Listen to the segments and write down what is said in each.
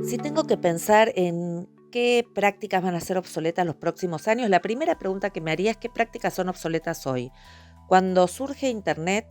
Si tengo que pensar en qué prácticas van a ser obsoletas los próximos años, la primera pregunta que me haría es qué prácticas son obsoletas hoy. Cuando surge Internet,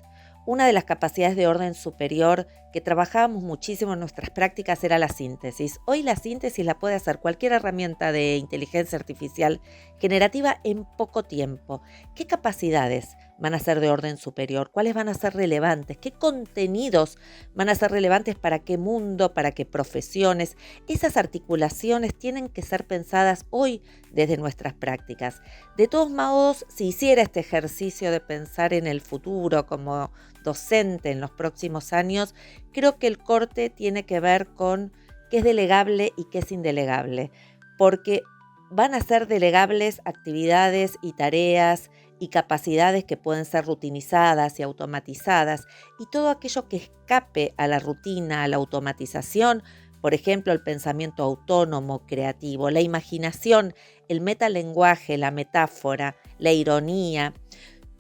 una de las capacidades de orden superior que trabajábamos muchísimo en nuestras prácticas era la síntesis. Hoy la síntesis la puede hacer cualquier herramienta de inteligencia artificial generativa en poco tiempo. ¿Qué capacidades van a ser de orden superior? ¿Cuáles van a ser relevantes? ¿Qué contenidos van a ser relevantes para qué mundo, para qué profesiones? Esas articulaciones tienen que ser pensadas hoy desde nuestras prácticas. De todos modos, si hiciera este ejercicio de pensar en el futuro como docente en los próximos años, creo que el corte tiene que ver con qué es delegable y qué es indelegable, porque van a ser delegables actividades y tareas y capacidades que pueden ser rutinizadas y automatizadas, y todo aquello que escape a la rutina, a la automatización, por ejemplo, el pensamiento autónomo, creativo, la imaginación, el metalenguaje, la metáfora, la ironía,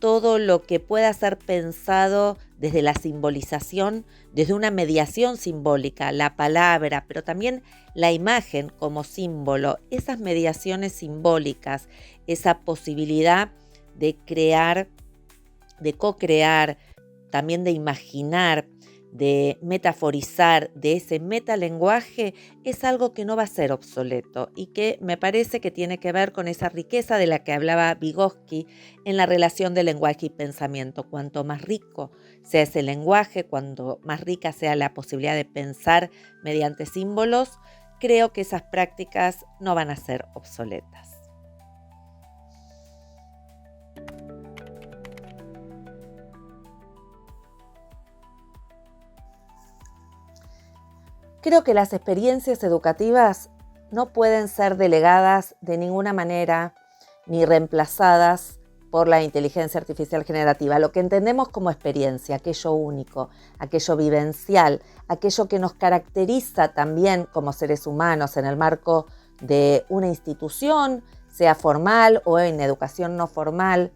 todo lo que pueda ser pensado desde la simbolización, desde una mediación simbólica, la palabra, pero también la imagen como símbolo, esas mediaciones simbólicas, esa posibilidad de crear, de co-crear, también de imaginar, de metaforizar, de ese metalenguaje, es algo que no va a ser obsoleto y que me parece que tiene que ver con esa riqueza de la que hablaba Vygotsky en la relación de lenguaje y pensamiento. Cuanto más rico sea ese lenguaje, cuanto más rica sea la posibilidad de pensar mediante símbolos, creo que esas prácticas no van a ser obsoletas. Creo que las experiencias educativas no pueden ser delegadas de ninguna manera ni reemplazadas por la inteligencia artificial generativa. Lo que entendemos como experiencia, aquello único, aquello vivencial, aquello que nos caracteriza también como seres humanos en el marco de una institución, sea formal o en educación no formal,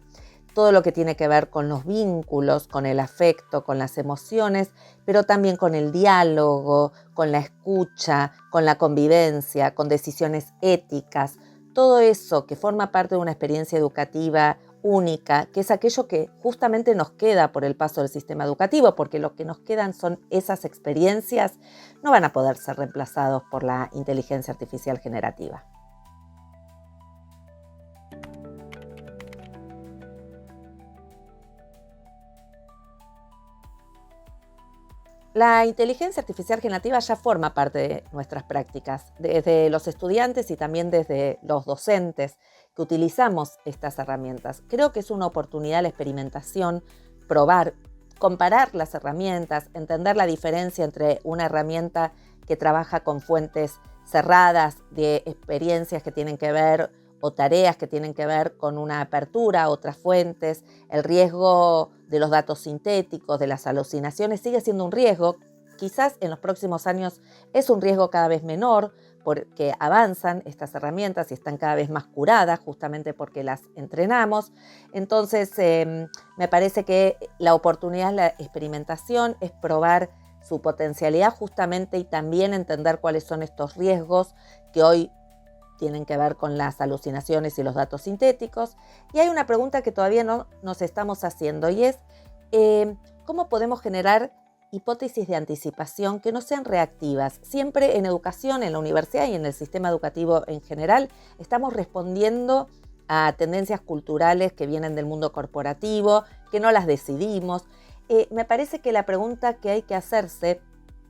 todo lo que tiene que ver con los vínculos, con el afecto, con las emociones, pero también con el diálogo, con la escucha, con la convivencia, con decisiones éticas, todo eso que forma parte de una experiencia educativa única, que es aquello que justamente nos queda por el paso del sistema educativo, porque lo que nos quedan son esas experiencias, no van a poder ser reemplazados por la inteligencia artificial generativa. La inteligencia artificial generativa ya forma parte de nuestras prácticas, desde los estudiantes y también desde los docentes que utilizamos estas herramientas. Creo que es una oportunidad la experimentación, probar, comparar las herramientas, entender la diferencia entre una herramienta que trabaja con fuentes cerradas de experiencias que tienen que ver o tareas que tienen que ver con una apertura a otras fuentes. El riesgo de los datos sintéticos, de las alucinaciones, sigue siendo un riesgo. Quizás en los próximos años es un riesgo cada vez menor porque avanzan estas herramientas y están cada vez más curadas justamente porque las entrenamos. Entonces, me parece que la oportunidad, la experimentación, es probar su potencialidad justamente y también entender cuáles son estos riesgos que hoy tienen que ver con las alucinaciones y los datos sintéticos. Y hay una pregunta que todavía no nos estamos haciendo y es ¿cómo podemos generar hipótesis de anticipación que no sean reactivas? Siempre en educación, en la universidad y en el sistema educativo en general, estamos respondiendo a tendencias culturales que vienen del mundo corporativo, que no las decidimos. Me parece que la pregunta que hay que hacerse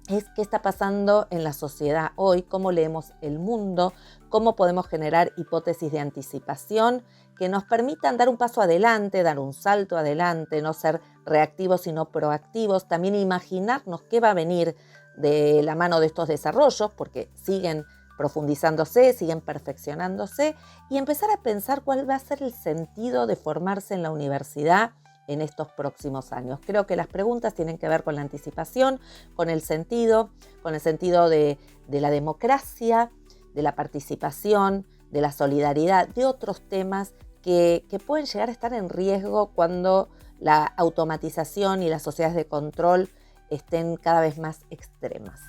es qué está pasando en la sociedad hoy, cómo leemos el mundo, cómo podemos generar hipótesis de anticipación que nos permitan dar un paso adelante, dar un salto adelante, no ser reactivos sino proactivos, también imaginarnos qué va a venir de la mano de estos desarrollos, porque siguen profundizándose, siguen perfeccionándose, y empezar a pensar cuál va a ser el sentido de formarse en la universidad en estos próximos años. Creo que las preguntas tienen que ver con la anticipación, con el sentido de la democracia, de la participación, de la solidaridad, de otros temas que pueden llegar a estar en riesgo cuando la automatización y las sociedades de control estén cada vez más extremas.